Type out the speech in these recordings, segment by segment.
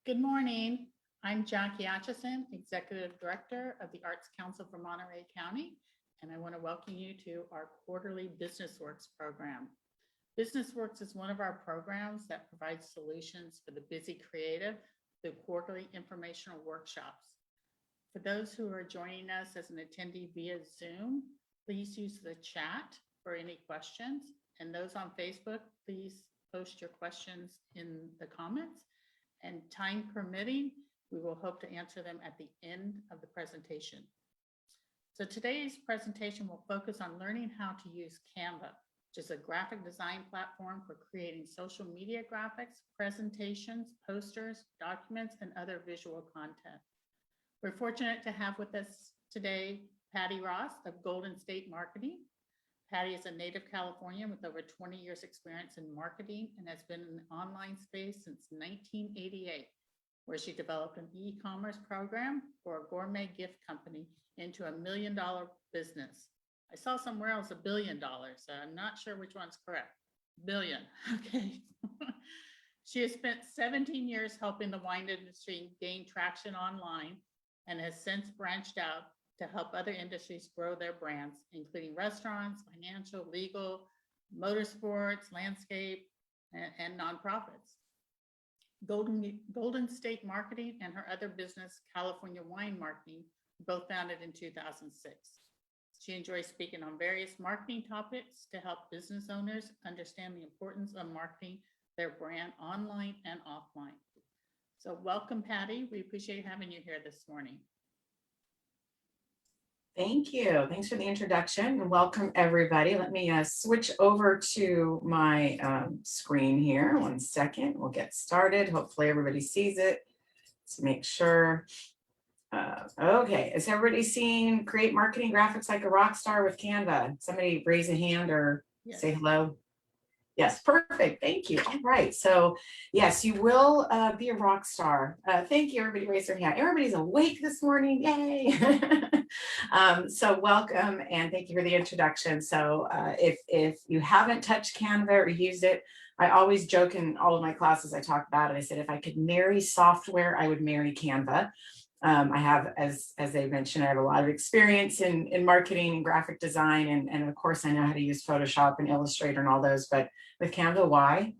Good morning. I'm Jackie Atchison, Executive Director of the Arts Council for Monterey County, and I want to welcome you to our quarterly BusinessWorks program. BusinessWorks is one of our programs that provides solutions for the busy creative through quarterly informational workshops. For those who are joining us as an attendee via Zoom, please use the chat for any questions, and those on Facebook, please post your questions in the comments. And time permitting, we will hope to answer them at the end of the presentation. So today's presentation will focus on learning how to use Canva, which is a graphic design platform for creating social media graphics, presentations, posters, documents, and other visual content. We're fortunate to have with us today Patty Ross of Golden State Marketing. Patty is a native Californian with over 20 years experience in marketing and has been in the online space since 1988, where she developed an e-commerce program for a gourmet gift company into $1 million business. I saw somewhere else $1 billion, so I'm not sure which one's correct. Billion, okay. She has spent 17 years helping the wine industry gain traction online and has since branched out to help other industries grow their brands, including restaurants, financial, legal, motorsports, landscape, and nonprofits. Golden State Marketing and her other business, California Wine Marketing, were both founded in 2006. She enjoys speaking on various marketing topics to help business owners understand the importance of marketing their brand online and offline. So welcome, Patty. We appreciate having you here this morning. Thank you. Thanks for the introduction and welcome everybody. Let me switch over to my screen here. 1 second. We'll get started. Hopefully everybody sees it. Let's make sure. Okay. Is everybody seeing Create Marketing Graphics Like a Rockstar with Canva? Somebody raise a hand or say hello. Yes, perfect. Thank you. All right. So yes, you will be a rock star. Thank you. Everybody raise their hand. Everybody's awake this morning. Yay. So welcome and thank you for the introduction. So if you haven't touched Canva or used it, I always joke in all of my classes, I talk about it. I said, if I could marry software, I would marry Canva. I have, as they mentioned, I have a lot of experience in marketing and graphic design. And of course, I know how to use Photoshop and Illustrator and all those. But with Canva, why?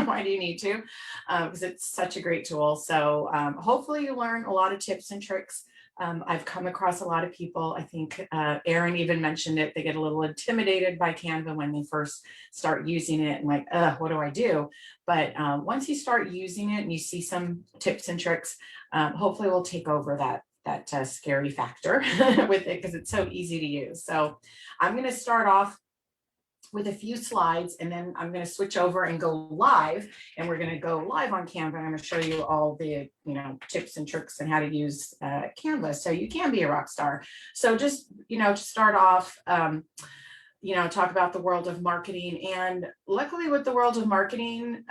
Why do you need to? Because it's such a great tool. So hopefully you learn a lot of tips and tricks. I've come across a lot of people. I think Erin even mentioned it. They get a little intimidated by Canva when they first start using it and like, what do I do? But once you start using it and you see some tips and tricks, hopefully we'll take over that scary factor with it because it's so easy to use. So I'm going to start off with a few slides and then I'm going to switch over and go live, and we're going to go live on Canva. I'm going to show you all the tips and tricks and how to use Canva so you can be a rock star. So just to start off, talk about the world of marketing. And luckily with the world of marketing,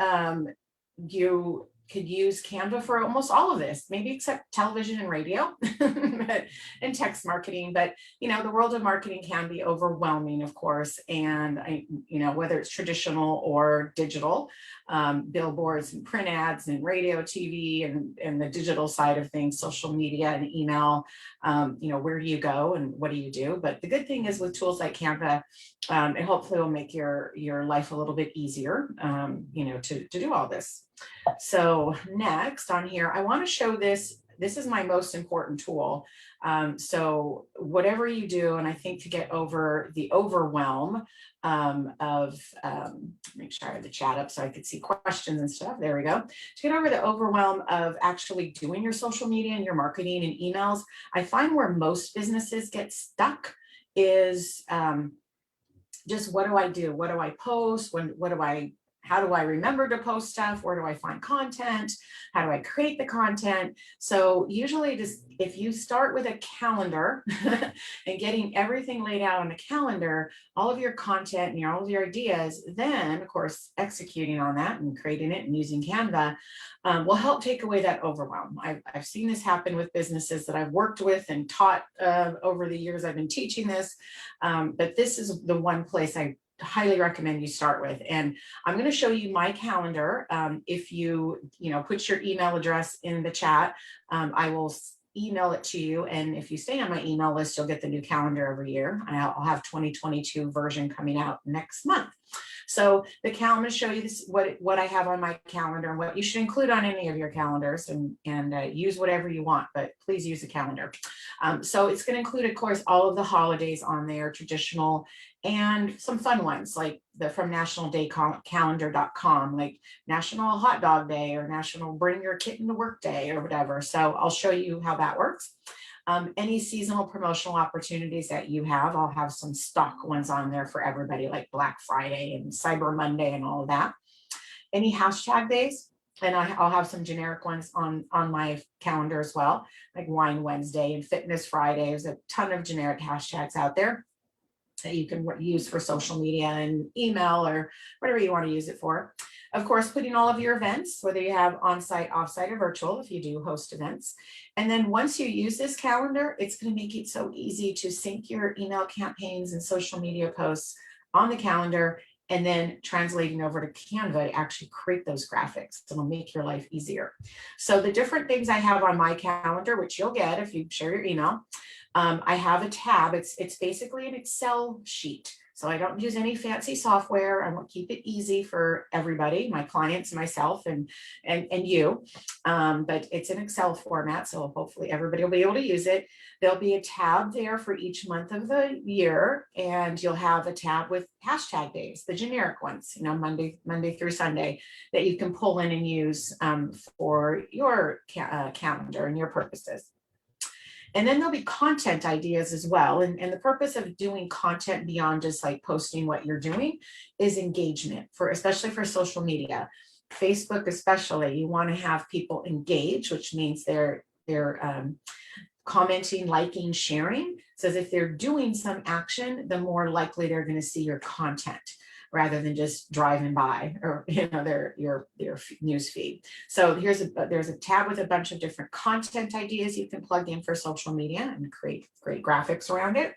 you could use Canva for almost all of this, maybe except television and radio and text marketing. But, the world of marketing can be overwhelming, of course. And, whether it's traditional or digital, billboards and print ads and radio, TV, and the digital side of things, social media and email, where do you go and what do you do? But the good thing is with tools like Canva, it hopefully will make your life a little bit easier, to do all this. So next on here, I want to show this. This is my most important tool. So whatever you do, and I think to get over the overwhelm make sure I have the chat up so I could see questions and stuff. There we go. To get over the overwhelm of actually doing your social media and your marketing and emails, I find where most businesses get stuck is just what do I do? What do I post? How do I remember to post stuff? Where do I find content? How do I create the content? So usually just if you start with a calendar and getting everything laid out on the calendar, all of your content and all of your ideas, then of course, executing on that and creating it and using Canva will help take away that overwhelm. I've seen this happen with businesses that I've worked with and taught over the years I've been teaching this. But this is the one place I highly recommend you start with. And I'm going to show you my calendar. If you put your email address in the chat, I will email it to you. And if you stay on my email list, you'll get the new calendar every year. I'll have 2022 version coming out next month. So the calendar, I'm going to show you this, what I have on my calendar and what you should include on any of your calendars, and use whatever you want, but please use a calendar. So it's going to include, of course, all of the holidays on there, traditional, and some fun ones like from nationaldaycalendar.com, like National Hot Dog Day or National Bring Your Kitten to Work Day or whatever. So I'll show you how that works. Any seasonal promotional opportunities that you have, I'll have some stock ones on there for everybody, like Black Friday and Cyber Monday and all of that. Any hashtag days, and I'll have some generic ones on my calendar as well, like Wine Wednesday and Fitness Friday. There's a ton of generic hashtags out there that you can use for social media and email or whatever you want to use it for. Of course, putting all of your events, whether you have on-site, off-site, or virtual, if you do host events. And then once you use this calendar, it's going to make it so easy to sync your email campaigns and social media posts on the calendar, and then translating over to Canva to actually create those graphics. It'll make your life easier. So the different things I have on my calendar, which you'll get if you share your email, I have a tab. It's basically an Excel sheet. So I don't use any fancy software. I want to keep it easy for everybody, my clients, myself, and you. But it's an Excel format, so hopefully everybody will be able to use it. There'll be a tab there for each month of the year, and you'll have a tab with hashtag days, the generic ones, Monday through Sunday, that you can pull in and use for your calendar and your purposes. And then there'll be content ideas as well. And the purpose of doing content beyond just like posting what you're doing is engagement, especially for social media. Facebook especially, you want to have people engage, which means they're commenting, liking, sharing. So if they're doing some action, the more likely they're going to see your content, rather than just driving by or your news feed. So there's a tab with a bunch of different content ideas you can plug in for social media and create great graphics around it.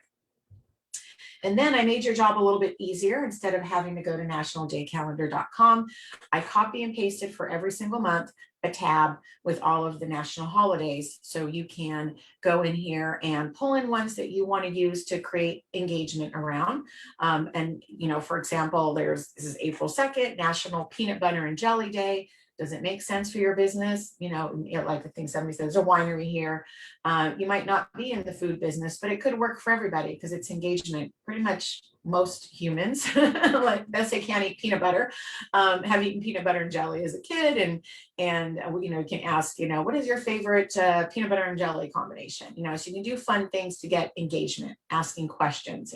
And then I made your job a little bit easier. Instead of having to go to nationaldaycalendar.com, I copy and pasted for every single month a tab with all of the national holidays. So you can go in here and pull in ones that you want to use to create engagement around. For example, this is April 2nd, National Peanut Butter and Jelly Day. Does it make sense for your business? Like I think somebody says, there's a winery here. You might not be in the food business, but it could work for everybody because it's engagement. Pretty much most humans, like best they can't eat peanut butter, have eaten peanut butter and jelly as a kid. And you can ask, what is your favorite peanut butter and jelly combination? So you can do fun things to get engagement, asking questions,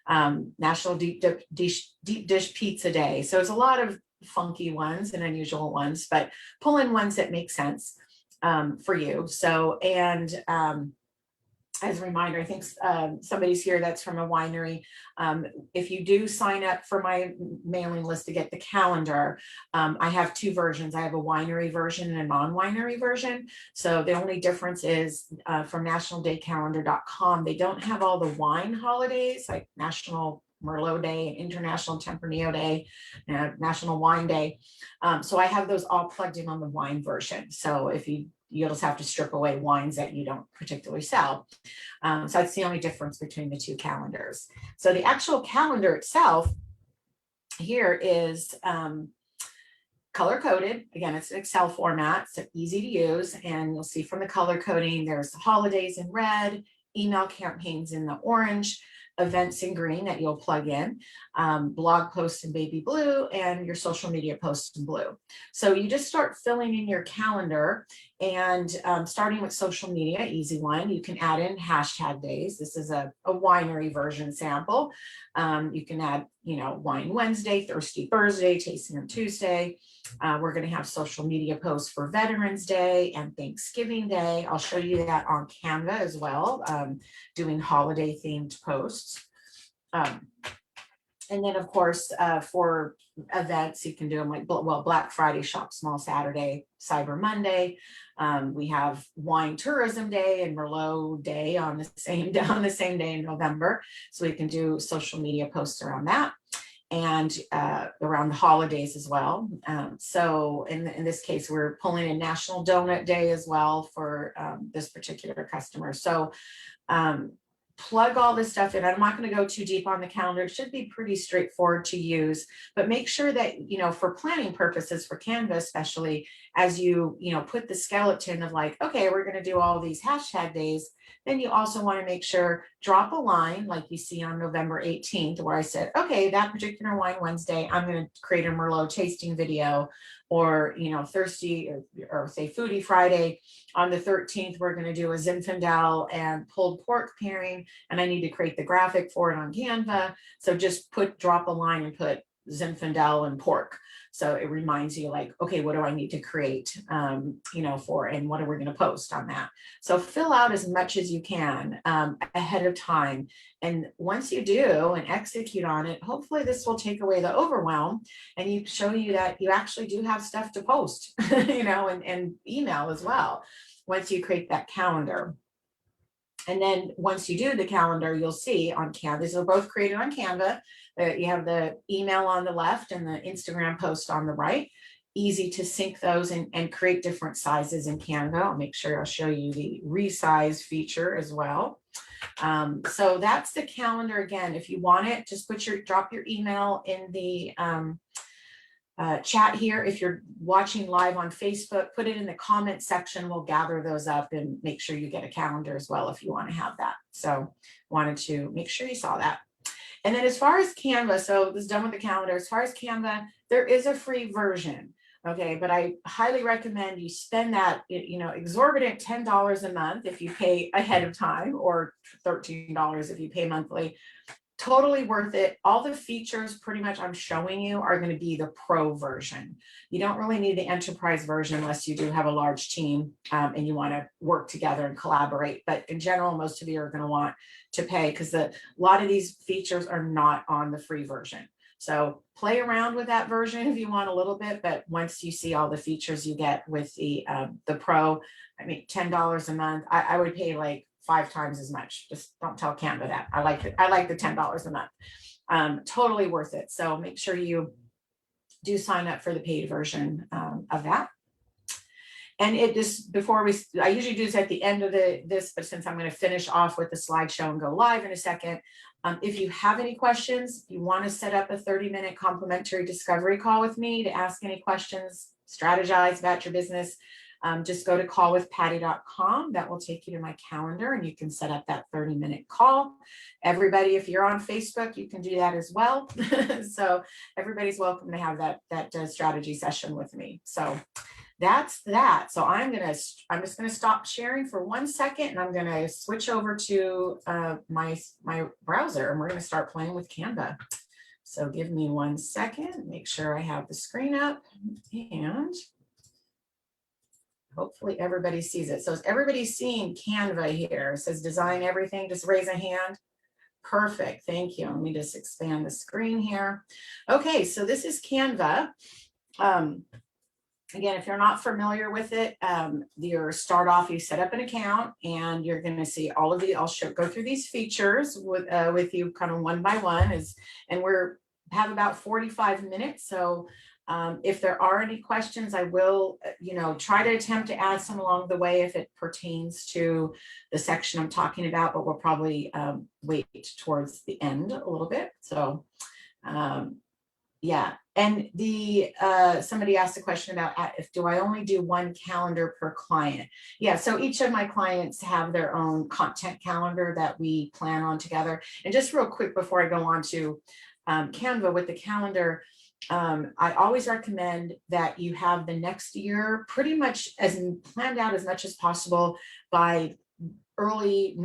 National Deep Dish Pizza Day. So it's a lot of funky ones and unusual ones, but pull in ones that make sense for you. So, as a reminder, I think somebody's here that's from a winery. If you do sign up for my mailing list to get the calendar, I have two versions. I have a winery version and a non-winery version. So the only difference is from nationaldaycalendar.com, they don't have all the wine holidays like National Merlot Day, International Tempranillo Day, National Wine Day. So I have those all plugged in on the wine version. So if you'll just have to strip away wines that you don't particularly sell. So that's the only difference between the two calendars. So the actual calendar itself here is color coded. Again, it's an Excel format, so easy to use. And you'll see from the color coding, there's holidays in red, email campaigns in the orange, events in green that you'll plug in, blog posts in baby blue, and your social media posts in blue. So you just start filling in your calendar, and starting with social media, easy one. You can add in hashtag days. This is a winery version sample. You can add, Wine Wednesday, Thirsty Thursday, Tasting on Tuesday. We're going to have social media posts for Veterans Day and Thanksgiving Day. I'll show you that on Canva as well, doing holiday themed posts. And then, of course, for events, you can do them like, Black Friday, Shop Small Saturday, Cyber Monday. We have Wine Tourism Day and Merlot Day on the same day in November. So we can do social media posts around that. and around the holidays as well. So in this case, we're pulling in National Donut Day as well for this particular customer. So plug all this stuff in. I'm not going to go too deep on the calendar. It should be pretty straightforward to use, but make sure that, for planning purposes for Canva, especially as you put the skeleton of like, okay, we're going to do all these hashtag days. Then you also want to make sure, drop a line like you see on November 18th, where I said, okay, that particular Wine Wednesday, I'm going to create a Merlot tasting video, or, Thirsty or say Foodie Friday. On the 13th, we're going to do a Zinfandel and pulled pork pairing, and I need to create the graphic for it on Canva. So just drop a line and put Zinfandel and pork. So it reminds you like, okay, what do I need to create, for, and what are we going to post on that? So fill out as much as you can ahead of time. And once you do and execute on it, hopefully this will take away the overwhelm and show you that you actually do have stuff to post, and email as well, once you create that calendar. And then once you do the calendar, you'll see on Canva, these are both created on Canva. You have the email on the left and the Instagram post on the right. Easy to sync those and create different sizes in Canva. I'll make sure I'll show you the resize feature as well. So that's the calendar. Again, if you want it, just drop your email in the chat here. If you're watching live on Facebook, put it in the comment section. We'll gather those up and make sure you get a calendar as well if you want to have that. So wanted to make sure you saw that. And then as far as Canva, so this is done with the calendar. As far as Canva, there is a free version. Okay, but I highly recommend you spend that, exorbitant $10 a month if you pay ahead of time, or $13 if you pay monthly. Totally worth it. All the features pretty much I'm showing you are going to be the pro version. You don't really need the enterprise version unless you do have a large team and you want to work together and collaborate. But in general, most of you are going to want to pay, because a lot of these features are not on the free version. So play around with that version if you want a little bit, but once you see all the features you get with the pro, I mean, $10 a month, I would pay like 5 times as much. Just don't tell Canva that. I like it. I like the $10 a month. Totally worth it. So make sure you do sign up for the paid version of that. And it just, I usually do this at the end of this, but since I'm going to finish off with the slideshow and go live in a second, if you have any questions, you want to set up a 30-minute complimentary discovery call with me to ask any questions, strategize about your business, just go to callwithpatty.com. That will take you to my calendar and you can set up that 30-minute call. Everybody, if you're on Facebook, you can do that as well. So everybody's welcome to have that strategy session with me. So that's that. So I'm just going to stop sharing for 1 second, and I'm going to switch over to my browser, and we're going to start playing with Canva. So give me 1 second, make sure I have the screen up, and hopefully everybody sees it. So is everybody seeing Canva here? It says design everything. Just raise a hand. Perfect. Thank you. Let me just expand the screen here. Okay, so this is Canva. Again, if you're not familiar with it, you start off, you set up an account, and you're going to see all of the, I'll go through these features with you kind of one by one, and have about 45 minutes. So if there are any questions, I will, try to attempt to add some along the way if it pertains to the section I'm talking about, but we'll probably wait towards the end a little bit. So yeah, and somebody asked a question about do I only do one calendar per client? Yeah, so each of my clients have their own content calendar that we plan on together. And just real quick before I go on to Canva with the calendar, I always recommend that you have the next year pretty much planned out as much as possible by early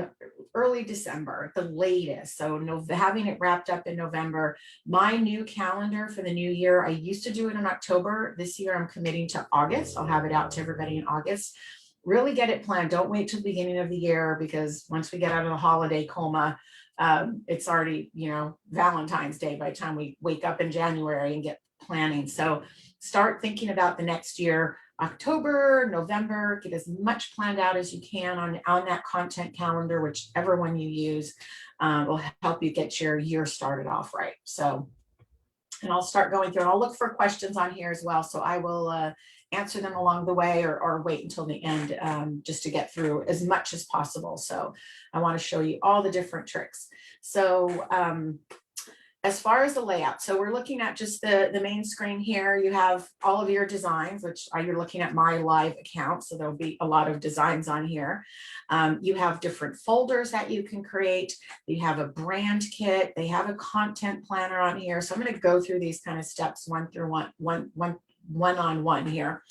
December, the latest. So having it wrapped up in November. My new calendar for the new year, I used to do it in October. This year I'm committing to August. I'll have it out to everybody in August. Really get it planned. Don't wait till the beginning of the year, because once we get out of the holiday coma, it's already, Valentine's Day by the time we wake up in January and get planning. So start thinking about the next year. October, November, get as much planned out as you can on that content calendar, whichever one you use will help you get your year started off right. So And I'll start going through and I'll look for questions on here as well. So I will answer them along the way or wait until the end just to get through as much as possible. So I want to show you all the different tricks. So as far as the layout, so we're looking at just the main screen here. You have all of your designs, which you're looking at my live account. So there'll be a lot of designs on here. You have different folders that you can create. You have a brand kit. They have a content planner on here. So I'm going to go through these kind of steps one on one here.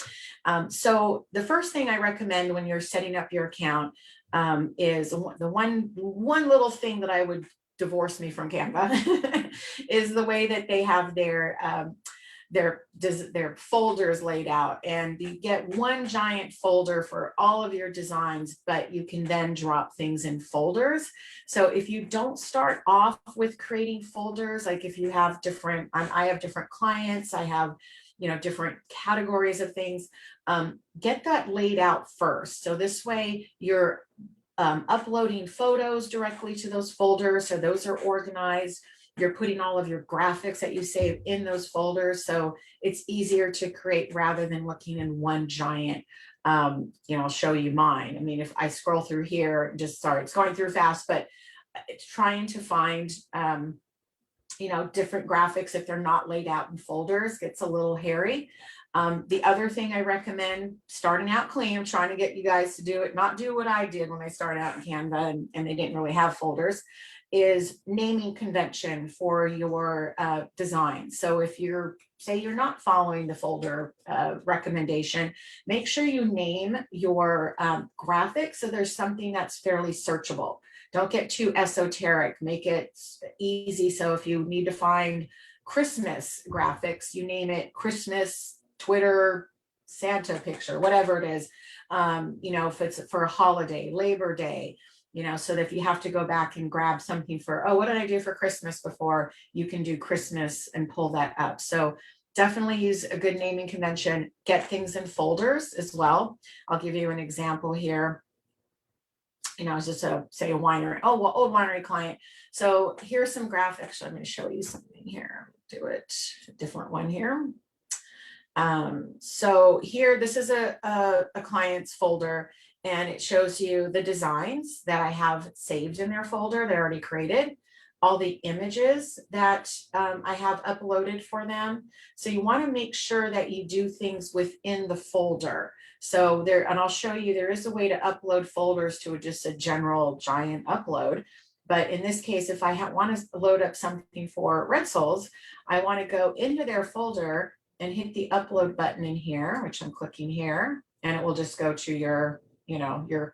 So the first thing I recommend when you're setting up your account is the one little thing that I would divorce me from Canva is the way that they have their folders laid out, and you get one giant folder for all of your designs, but you can then drop things in folders. So if you don't start off with creating folders, like if you have different, I have different clients, I have, different categories of things, get that laid out first. So this way you're uploading photos directly to those folders. So those are organized. You're putting all of your graphics that you save in those folders. So it's easier to create rather than looking in one giant, I'll show you mine. I mean, if I scroll through here, sorry, it's going through fast, but it's trying to find, different graphics, if they're not laid out in folders, gets a little hairy. The other thing I recommend, starting out clean, I'm trying to get you guys to not do what I did when I started out in Canva and they didn't really have folders, is naming convention for your design. So if say you're not following the folder recommendation, make sure you name your graphics so there's something that's fairly searchable. Don't get too esoteric, make it easy. So if you need to find Christmas graphics, you name it Christmas Twitter Santa picture, whatever it is, if it's for a holiday, Labor Day, so that if you have to go back and grab something for, what did I do for Christmas before, you can do Christmas and pull that up. So definitely use a good naming convention, get things in folders as well. I'll give you an example here. It's just say a winery, old winery client. So here's some graphics. I'm going to show you something here. Do it, a different one here. So here, this is a client's folder, and it shows you the designs that I have saved in their folder. They're already created, all the images that I have uploaded for them. So you want to make sure that you do things within the folder. So and I'll show you, there is a way to upload folders to just a general giant upload. But in this case, if I want to load up something for Red Souls, I want to go into their folder and hit the upload button in here, which I'm clicking here, and it will just go to your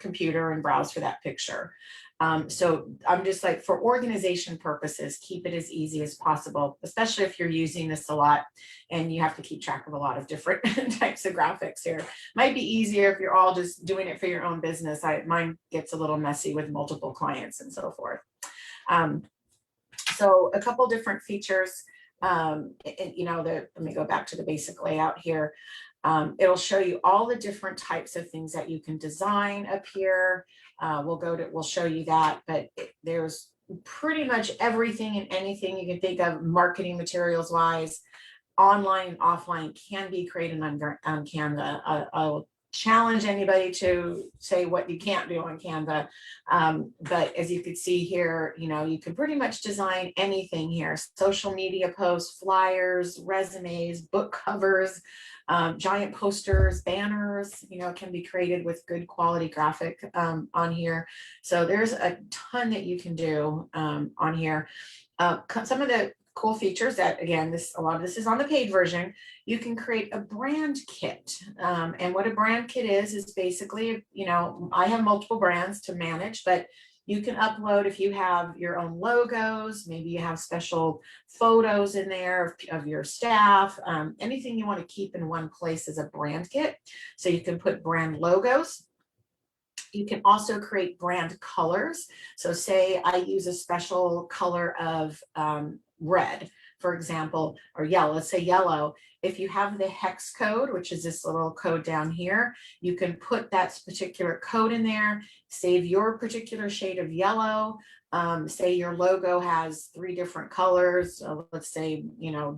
computer and browse for that picture. So I'm just like, for organization purposes, keep it as easy as possible, especially if you're using this a lot and you have to keep track of a lot of different types of graphics here. Might be easier if you're all just doing it for your own business. Mine gets a little messy with multiple clients and so forth. So a couple different features. Let me go back to the basic layout here. It'll show you all the different types of things that you can design up here. We'll show you that, but there's pretty much everything and anything you can think of marketing materials wise, online and offline, can be created on Canva. I'll challenge anybody to say what you can't do on Canva. But as you can see here, you can pretty much design anything here. Social media posts, flyers, resumes, book covers, giant posters, banners, can be created with good quality graphic on here. So there's a ton that you can do on here. Some of the cool features that, again, a lot of this is on the paid version. You can create a brand kit. And what a brand kit is basically, I have multiple brands to manage, but you can upload, if you have your own logos, maybe you have special photos in there of your staff, anything you want to keep in one place is a brand kit. So you can put brand logos. You can also create brand colors. So say I use a special color of red for example, or yellow, let's say yellow, if you have the hex code, which is this little code down here, you can put that particular code in there, save your particular shade of yellow. Say your logo has 3 different colors, let's say,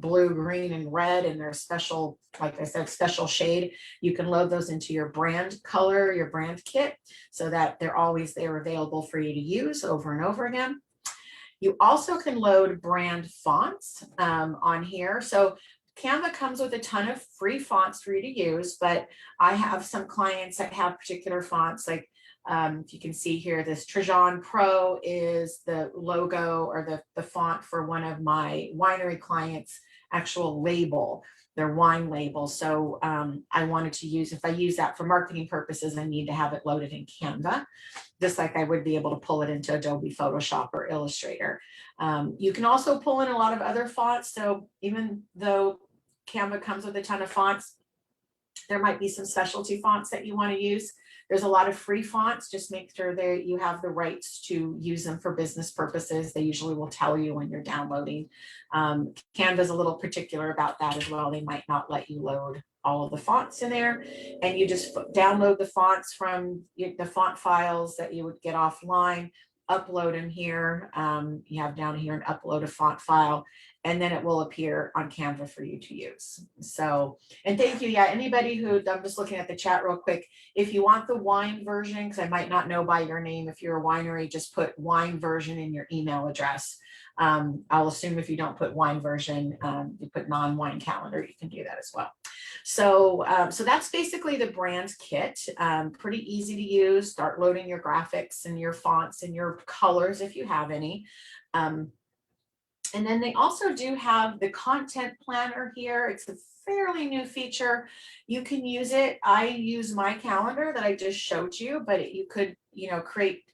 blue, green, and red, and they're special, like I said, special shade. You can load those into your brand color, your brand kit, so that they're always there available for you to use over and over again. You also can load brand fonts on here. So Canva comes with a ton of free fonts for you to use, but I have some clients that have particular fonts, like if you can see here, this Trajan Pro is the logo or the font for one of my winery clients' actual label, their wine label. So I wanted to use, if I use that for marketing purposes, I need to have it loaded in Canva, just like I would be able to pull it into Adobe Photoshop or Illustrator. You can also pull in a lot of other fonts. So even though Canva comes with a ton of fonts, there might be some specialty fonts that you want to use. There's a lot of free fonts. Just make sure that you have the rights to use them for business purposes. They usually will tell you when you're downloading. Canva's a little particular about that as well. They might not let you load all of the fonts in there, and you just download the fonts from the font files that you would get offline, upload them here. You have down here and upload a font file, and then it will appear on Canva for you to use. So, and thank you. Yeah, anybody who, I'm just looking at the chat real quick. If you want the wine version, because I might not know by your name, if you're a winery, just put wine version in your email address. I'll assume if you don't put wine version, you put non-wine calendar, you can do that as well. So, so that's basically the brand kit. Pretty easy to use. Start loading your graphics and your fonts and your colors if you have any. And then they also do have the content planner here. It's a fairly new feature. You can use it. I use my calendar that I just showed you, but you could,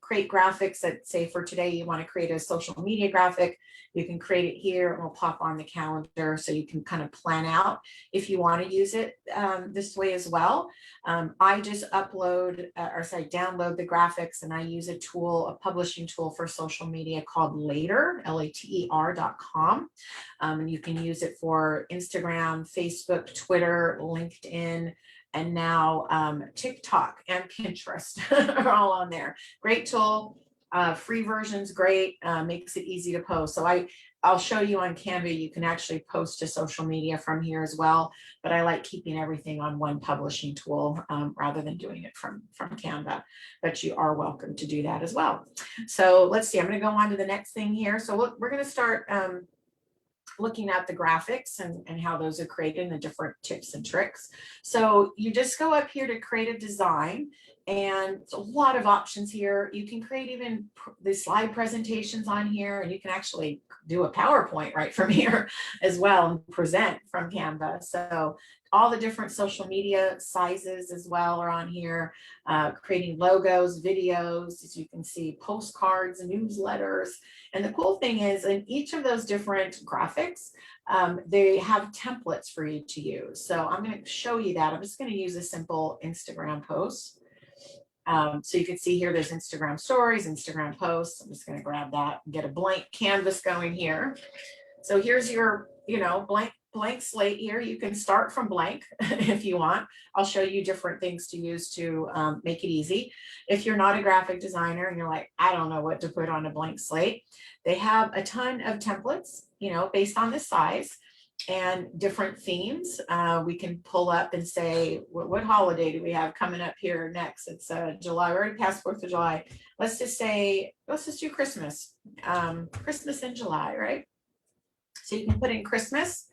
create graphics that, say for today, you want to create a social media graphic. You can create it here and it'll pop on the calendar, so you can kind of plan out if you want to use it this way as well. I just download the graphics, and I use a tool, a publishing tool for social media called Later, later.com. And you can use it for Instagram, Facebook, Twitter, LinkedIn, and now TikTok and Pinterest are all on there. Great tool. Free version's great, makes it easy to post. So I'll show you on Canva, you can actually post to social media from here as well, but I like keeping everything on one publishing tool rather than doing it from Canva, but you are welcome to do that as well. So let's see, I'm going to go on to the next thing here. So we're going to start looking at the graphics and how those are created and the different tips and tricks. So you just go up here to create a design, and it's a lot of options here. You can create even the slide presentations on here, and you can actually do a PowerPoint right from here as well and present from Canva. So all the different social media sizes as well are on here, creating logos, videos, as you can see, postcards, newsletters. And the cool thing is, in each of those different graphics, they have templates for you to use. So I'm going to show you that. I'm just going to use a simple Instagram post. So you can see here, there's Instagram stories, Instagram posts. I'm just going to grab that and get a blank canvas going here. So here's your, blank slate here. You can start from blank if you want. I'll show you different things to use to make it easy. If you're not a graphic designer and you're like, I don't know what to put on a blank slate, they have a ton of templates, based on the size and different themes. We can pull up and say, what holiday do we have coming up here next? It's July, we're already past 4th of July. Let's just do Christmas, Christmas in July, right? So you can put in Christmas,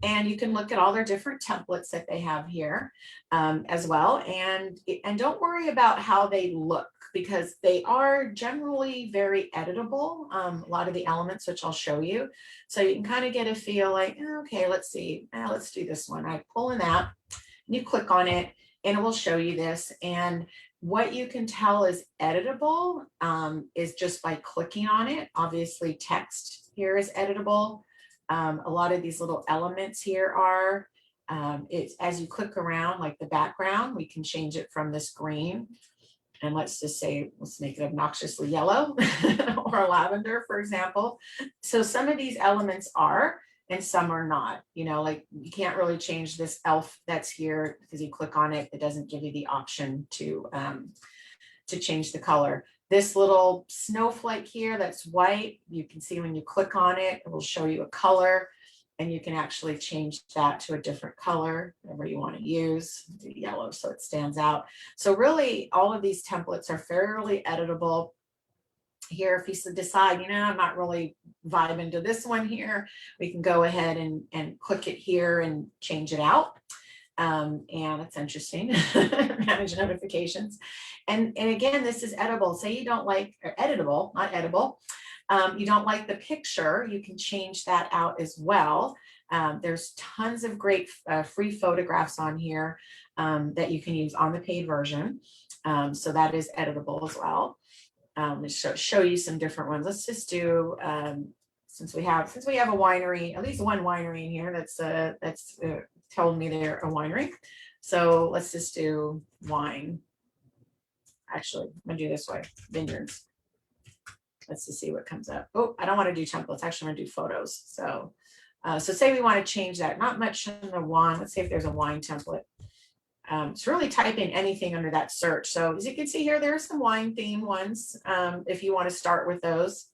and you can look at all their different templates that they have here as well. And don't worry about how they look, because they are generally very editable, a lot of the elements, which I'll show you. So you can kind of get a feel like, okay, let's see, let's do this one. I pull in that, and you click on it, and it will show you this. And what you can tell is editable is just by clicking on it. Obviously, text here is editable. A lot of these little elements here are, it's as you click around, like the background, we can change it from this green, and let's make it obnoxiously yellow or lavender, for example. So some of these elements are, and some are not. You know, like you can't really change this elf that's here because you click on it, it doesn't give you the option to change the color. This little snowflake here that's white, you can see when you click on it, it will show you a color, and you can actually change that to a different color, whatever you want to use, yellow so it stands out. So really all of these templates are fairly editable. Here, if you decide, you know, I'm not really vibing to this one here, we can go ahead and click it here and change it out. And it's interesting, manage notifications. And again, this is editable. Say you don't like, or editable, not edible. You don't like the picture, you can change that out as well. There's tons of great free photographs on here that you can use on the paid version. So that is editable as well. Show you some different ones. Let's just do, since we have a winery, at least one winery in here that's telling me they're a winery. So let's just do wine. Actually, I'm gonna do this way, vineyards. Let's just see what comes up. Oh, I don't want to do templates. Actually, I'm gonna do photos. So, so say we want to change that. Not much in the wine. Let's see if there's a wine template. It's really type in anything under that search. So as you can see here, there's some wine theme ones. If you want to start with those,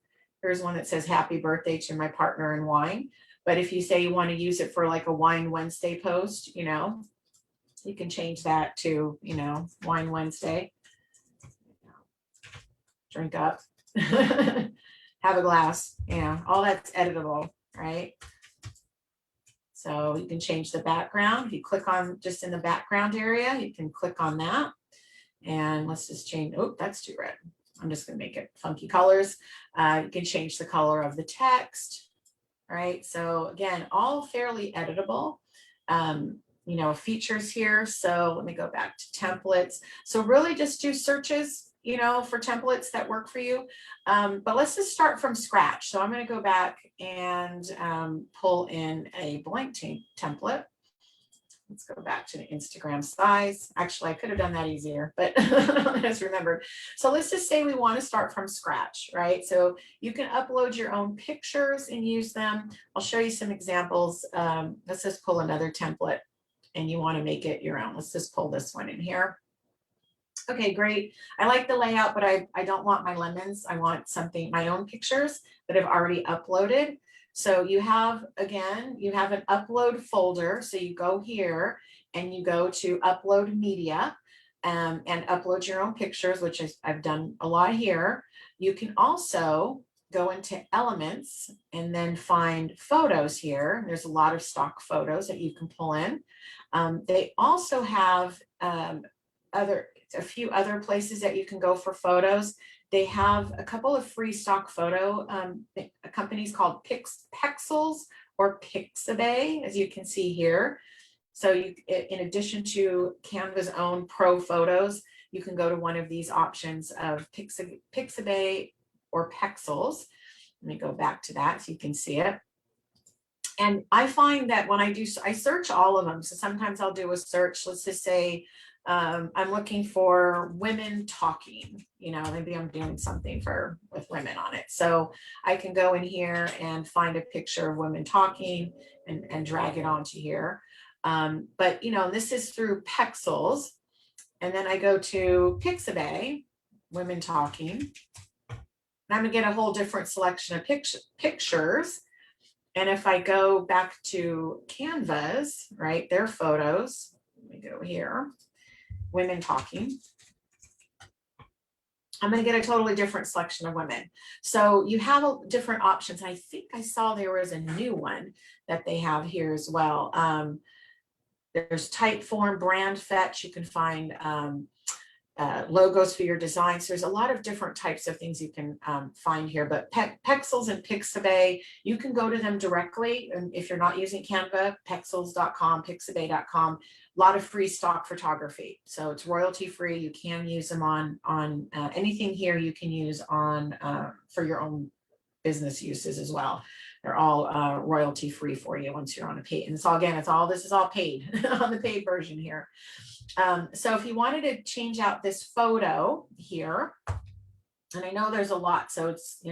there's one that says happy birthday to my partner in wine. But if you say you want to use it for like a Wine Wednesday post, you know, you can change that to, you know, Wine Wednesday. Drink up, have a glass, yeah, all that's editable, right? So you can change the background. If you click on just in the background area, you can click on that. And let's just change, oh, that's too red. I'm just gonna make it funky colors. You can change the color of the text, right? So again, all fairly editable. You know, features here. So let me go back to templates. So really just do searches, you know, for templates that work for you. But let's just start from scratch. So I'm going to go back and pull in a blank template. Let's go back to the Instagram size. Actually, I could have done that easier, but I just remembered. So let's just say we want to start from scratch, right? So you can upload your own pictures and use them. I'll show you some examples. Let's just pull another template and you want to make it your own. Let's just pull this one in here. Okay, great. I like the layout, but I don't want my lemons. I want something, my own pictures that I've already uploaded. So you have, again, you have an upload folder. So you go here and you go to upload media and upload your own pictures, which I've done a lot here. You can also go into elements and then find photos here. There's a lot of stock photos that you can pull in. They also have a few other places that you can go for photos. They have a couple of free stock photo companies called Pexels or Pixabay, as you can see here. So you, in addition to Canva's own pro photos, you can go to one of these options of Pixabay or Pexels. Let me go back to that so you can see it. And I find that when I search all of them. So sometimes I'll do a search, let's just say, I'm looking for women talking, you know, maybe I'm doing something with women on it. So I can go in here and find a picture of women talking and drag it onto here. But, you know, this is through Pexels. And then I go to Pixabay, women talking. And I'm gonna get a whole different selection of pictures. And if I go back to Canva's, right, their photos, let me go here, women talking. I'm going to get a totally different selection of women. So you have different options. I think I saw there was a new one that they have here as well. There's Typeform, Brand Fetch. You can find logos for your designs. There's a lot of different types of things you can find here, but Pexels and Pixabay, you can go to them directly. And if you're not using Canva, pexels.com, pixabay.com, a lot of free stock photography. So it's royalty free. You can use them on anything here you can use on for your own business uses as well. They're all royalty free for you once you're on a paid. And so again, this is all paid on the paid version here. So if you wanted to change out this photo here, And I know there's a lot, so it's,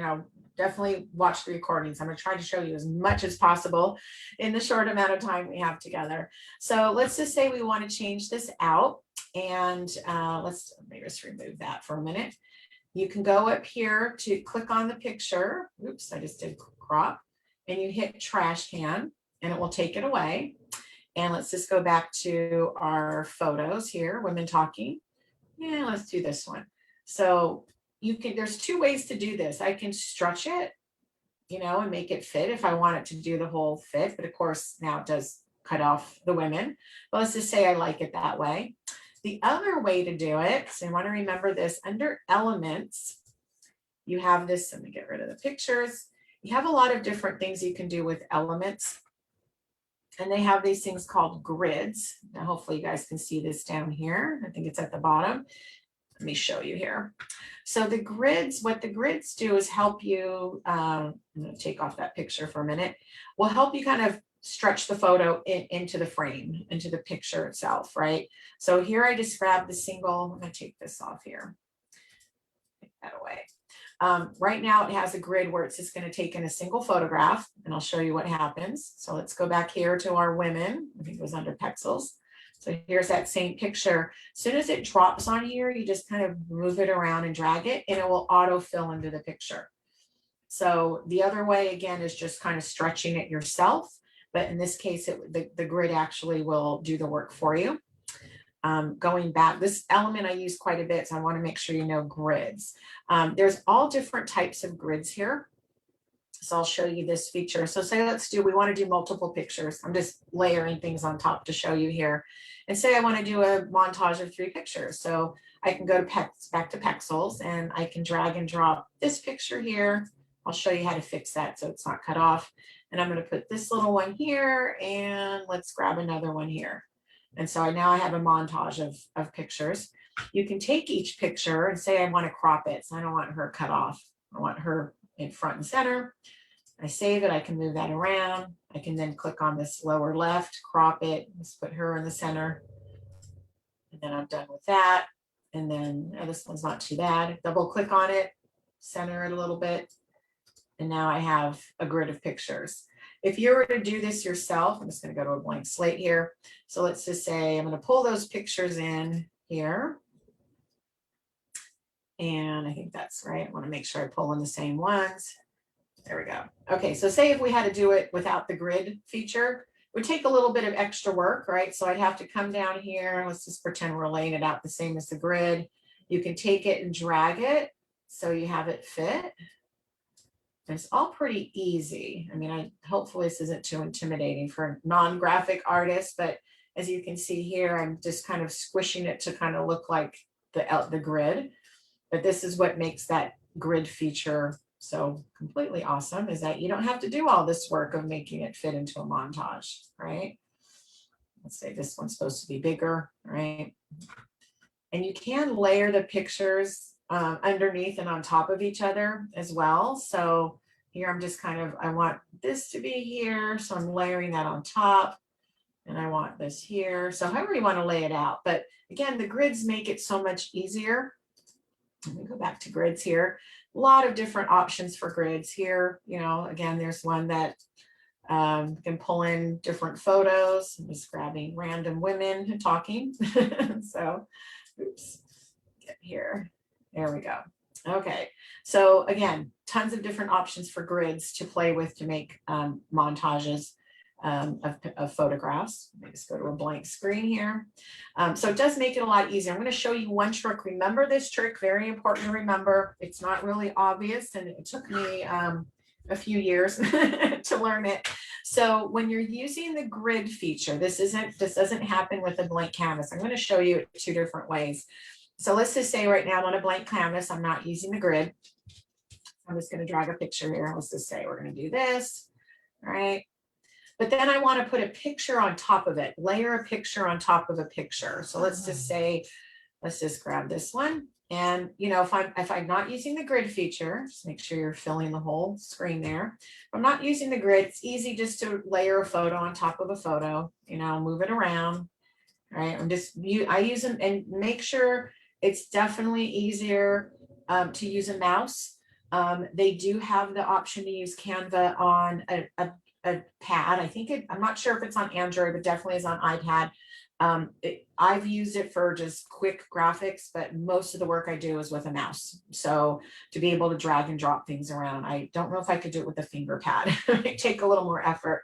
definitely watch the recordings. I'm going to try to show you as much as possible in the short amount of time we have together. So let's just say we want to change this out, and let's maybe just remove that for a minute. You can go up here to click on the picture. Oops, I just did crop, and you hit trash can and it will take it away. And let's just go back to our photos here, women talking. Yeah, let's do this one. So there's two ways to do this. I can stretch it, and make it fit if I want it to do the whole fit. But of course, now it does cut off the women. But let's just say I like it that way. The other way to do it, so you want to remember this, under elements, you have this, let me get rid of the pictures. You have a lot of different things you can do with elements. And they have these things called grids. Now, hopefully you guys can see this down here. I think it's at the bottom. Let me show you here. So the grids, what the grids do is help you, I'm going to take off that picture for a minute, will help you kind of stretch the photo into the frame, into the picture itself, right? So here I just grabbed the single, I'm going to take this off here. Take that away. Right now it has a grid where it's just going to take in a single photograph, and I'll show you what happens. So let's go back here to our women. I think it was under pixels. So here's that same picture. As soon as it drops on here, you just kind of move it around and drag it, and it will auto-fill into the picture. So the other way, again, is just kind of stretching it yourself. But in this case, the grid actually will do the work for you. Going back, this element I use quite a bit, so I want to make sure you know grids. There's all different types of grids here. So I'll show you this feature. So say we want to do multiple pictures. I'm just layering things on top to show you here. And say I want to do a montage of 3 pictures. So I can go to back to pixels, and I can drag and drop this picture here. I'll show you how to fix that so it's not cut off. And I'm going to put this little one here, and let's grab another one here. And so now I have a montage of pictures. You can take each picture and say I want to crop it. So I don't want her cut off. I want her in front and center. I save it. I can move that around. I can then click on this lower left, crop it. Let's put her in the center. And then I'm done with that. And then this one's not too bad. Double click on it, center it a little bit. And now I have a grid of pictures. If you were to do this yourself, I'm just going to go to a blank slate here. So let's just say I'm going to pull those pictures in here. And I think that's right. I want to make sure I pull in the same ones. There we go. Okay, so say if we had to do it without the grid feature, it would take a little bit of extra work, right? So I'd have to come down here. Let's just pretend we're laying it out the same as the grid. You can take it and drag it so you have it fit. It's all pretty easy. I mean, hopefully this isn't too intimidating for non-graphic artists, but as you can see here, I'm just kind of squishing it to kind of look like the grid. But this is what makes that grid feature so completely awesome, is that you don't have to do all this work of making it fit into a montage, right? Let's say this one's supposed to be bigger, right? And you can layer the pictures underneath and on top of each other as well. So here I'm just I want this to be here. So I'm layering that on top, and I want this here. So however you want to lay it out. But again, the grids make it so much easier. Let me go back to grids here. A lot of different options for grids here. Again, there's one that can pull in different photos. I'm just grabbing random women talking. So, oops, get here. There we go. Okay, so again, tons of different options for grids to play with to make montages of photographs. Let me just go to a blank screen here. So it does make it a lot easier. I'm going to show you one trick. Remember this trick, very important to remember. It's not really obvious, and it took me a few years to learn it. So when you're using the grid feature, this doesn't happen with a blank canvas. I'm going to show you 2 different ways. So let's just say right now I'm on a blank canvas. I'm not using the grid. I'm just going to drag a picture here. Let's just say we're going to do this, all right? But then I want to put a picture on top of it, layer a picture on top of a picture. So let's just say, let's just grab this one. And if I'm not using the grid feature, just make sure you're filling the whole screen there. If I'm not using the grid, it's easy just to layer a photo on top of a photo, move it around, right? I use them, and make sure it's definitely easier to use a mouse. They do have the option to use Canva on a pad. I think I'm not sure if it's on Android, but definitely is on iPad. I've used it for just quick graphics, but most of the work I do is with a mouse. So to be able to drag and drop things around, I don't know if I could do it with a finger pad. It might take a little more effort,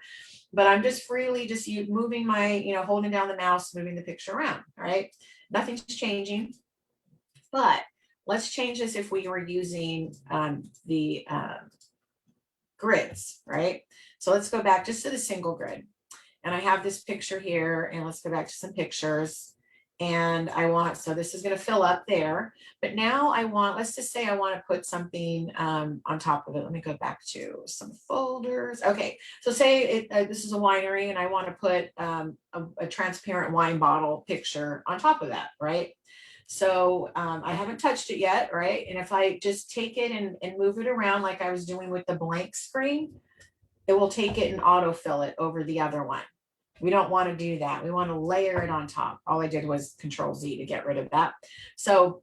but I'm just freely just moving my, holding down the mouse, moving the picture around, right? Nothing's changing, but let's change this if we were using the grids, right? So let's go back just to the single grid. And I have this picture here, and let's go back to some pictures. And so this is going to fill up there. But now let's just say I want to put something on top of it. Let me go back to some folders. Okay, so say this is a winery, and I want to put a transparent wine bottle picture on top of that, right? So I haven't touched it yet, right? And if I just take it and move it around like I was doing with the blank screen, it will take it and autofill it over the other one. We don't want to do that. We want to layer it on top. All I did was Control Z to get rid of that. So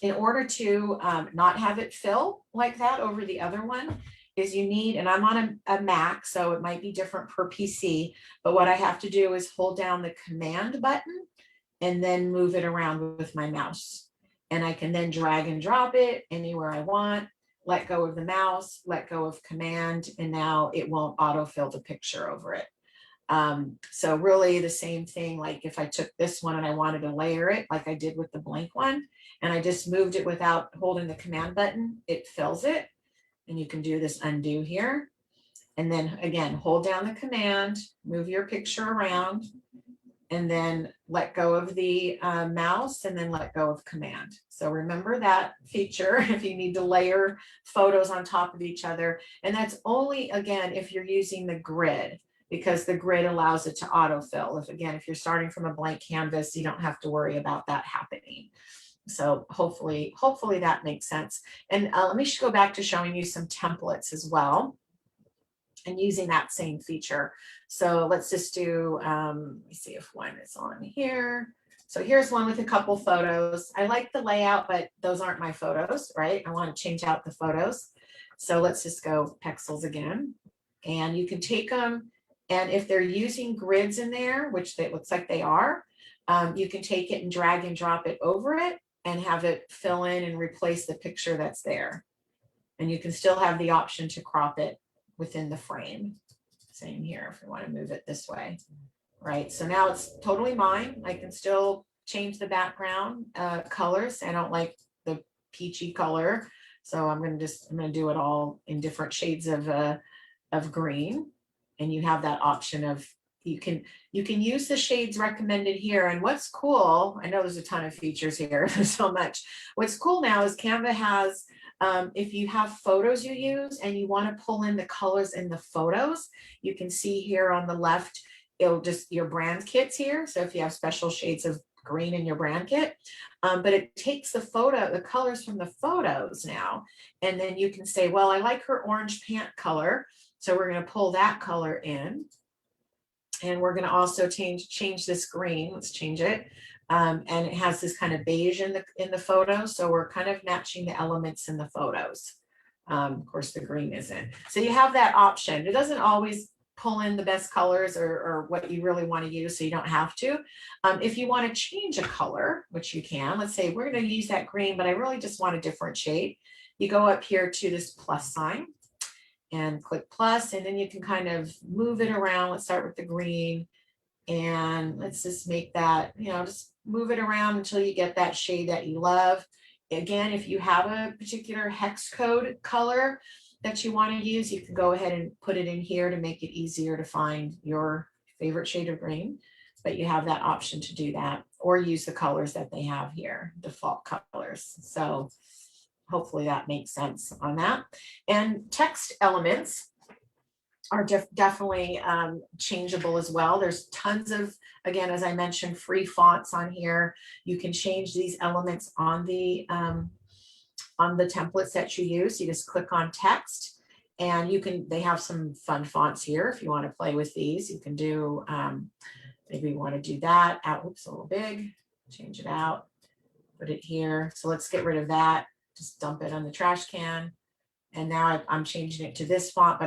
in order to not have it fill like that over the other one is you need, and I'm on a Mac, so it might be different per PC, but what I have to do is hold down the Command button and then move it around with my mouse. And I can then drag and drop it anywhere I want, let go of the mouse, let go of Command, and now it won't autofill the picture over it. So really the same thing, like if I took this one and I wanted to layer it like I did with the blank one, and I just moved it without holding the Command button, it fills it. And you can do this undo here. And then again, hold down the Command, move your picture around, and then let go of the mouse, and then let go of Command. So remember that feature if you need to layer photos on top of each other. And that's only, again, if you're using the grid, because the grid allows it to autofill. If you're starting from a blank canvas, you don't have to worry about that happening. So hopefully that makes sense. And let me go back to showing you some templates as well, and using that same feature. So let's just do, let me see if one is on here. So here's one with a couple photos. I like the layout, but those aren't my photos, right? I want to change out the photos. So let's just go pixels again. And you can take them, and if they're using grids in there, which it looks like they are, you can take it and drag and drop it over it and have it fill in and replace the picture that's there. And you can still have the option to crop it within the frame. Same here if you want to move it this way, right? So now it's totally mine. I can still change the background colors. I don't like the peachy color, so I'm going to do it all in different shades of green. And you have that option of you can use the shades recommended here. And what's cool, I know there's a ton of features here, there's so much. What's cool now is Canva has, if you have photos you use and you want to pull in the colors in the photos, you can see here on the left, it'll just your brand kits here. So if you have special shades of green in your brand kit, but it takes the colors from the photos now, and then you can say, well, I like her orange pant color, so we're going to pull that color in, and we're going to also change this green. Let's change it, and it has this kind of beige in the photo, so we're kind of matching the elements in the photos. Of course, the green isn't. So you have that option. It doesn't always pull in the best colors or what you really want to use, so you don't have to. If you want to change a color, which you can, let's say we're going to use that green, but I really just want a different shade. You go up here to this plus sign and click plus, and then you can kind of move it around. Let's start with the green, and let's just make that, just move it around until you get that shade that you love. Again, if you have a particular hex code color that you want to use, you can go ahead and put it in here to make it easier to find your favorite shade of green, but you have that option to do that, or use the colors that they have here, default colors. So hopefully that makes sense on that. And text elements are definitely changeable as well. There's tons of, again, as I mentioned, free fonts on here. You can change these elements on the templates that you use. You just click on text, and they have some fun fonts here. If you want to play with these, you can do, maybe you want to do that. Oops, a little big, change it out, put it here. So let's get rid of that. just dump it on the trash can. And now I'm changing it to this font, but